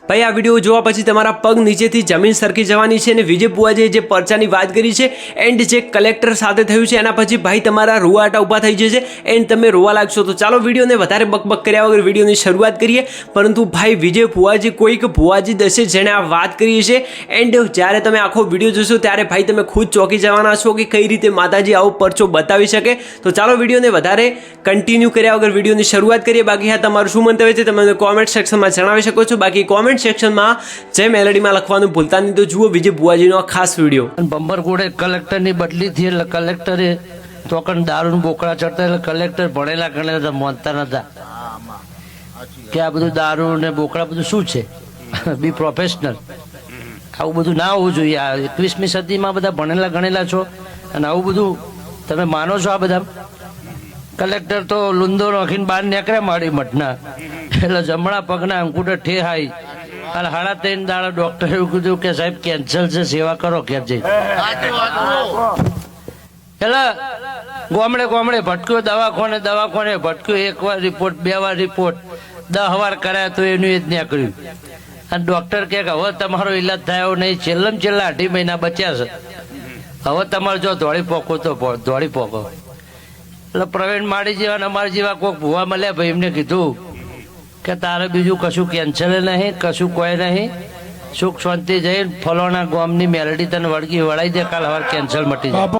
ભાઈ આ વિડીયો જોવા પછી તમારા પગ નીચેથી જમીન સરકી જવાની છે અને વિજય બુઆજીએ જે પરચાની વાત કરી છે એન્ડ જે કલેક્ટર સાથે થયું છે એના પછી ભાઈ તમારા રૂવાટા ઊભા થઈ જશે એન્ડ તમે રોવા લાગશો। તો ચાલો વિડીયોને વધારે બકબક કર્યા વગર વિડીયોની શરૂઆત કરીએ। પરંતુ ભાઈ વિજય બુઆજી કોઈક બુઆજી દશે જેણે આ વાત કરી છે એન્ડ જ્યારે તમે આખો વિડીયો જોશો ત્યારે ભાઈ તમે ખુદ ચોંકી જવાના છો કે કઈ રીતે માતાજી આવો પરચો બતાવી શકે। તો ચાલો વિડીયોને વધારે કન્ટિન્યુ કર્યા વગર વિડીયોની શરૂઆત કરીએ। બાકી હા તમારું શું મંતવ્ય છે તમે કોમેન્ટ સેક્શનમાં જણાવી શકો છો। બાકી કોમેન્ટ સેક્શનમાં જય મેલેડીમાં લખવાનું ભૂલતા નહીં। તો જુઓ વિજય બુઆજીનો આ ખાસ વિડીયો। બંબરકોડે કલેક્ટરની બદલી થઈ એટલે કલેક્ટરે ચોકન દારૂ બોકડા ચડતા એટલે કલેક્ટર ભણેલા ગણેલા માનતા નતા કે આ બધું દારૂ ને બોકડા બધું શું છે, બી પ્રોફેશનલ, આવું બધું ના હોવું જોઈએ। આ 21મી સદીમાં બધા ભણેલા ગણેલા છો અને આવું બધું તમે માનો છો? આ બધા કલેક્ટર તો લુંદો નાખીને બહાર નીકળ્યા મારી મઠના એટલે જમણા પગના અંકુટર ઠેહાઈ અને 3.5 દાડા ડોક્ટરે એવું કીધું કે સાહેબ કેન્સર છે, સેવા કરો ઘેર જઈ। એટલે ગામડે ગામડે ભટક્યો, દવાખાને ભટક્યો, 1 વાર રિપોર્ટ 2 વાર રિપોર્ટ 10 વાર કરાયા તો એનું એ જ નીકળ્યું। અને ડોક્ટર કે હવે તમારો ઈલાજ થયો નહીં, છેલ્લામાં છેલ્લા 2.5 મહિના બચ્યા છે, હવે તમારે જો દોડી પોકો તો દોડી પોકો। એટલે પ્રવીણ માળી જેવા અમારા જેવા કોઈક ભૂવા મળ્યા ભાઈ, એમને કીધું કે તારે બીજું કશું કેન્સર નહીં, કશું કોઈ નહીં, સુખ શાંતિ જઈને ફલોના ગામની મેલડી તને વળગી વળાઈ દે, કાલ હવે કેન્સર મટી જાય।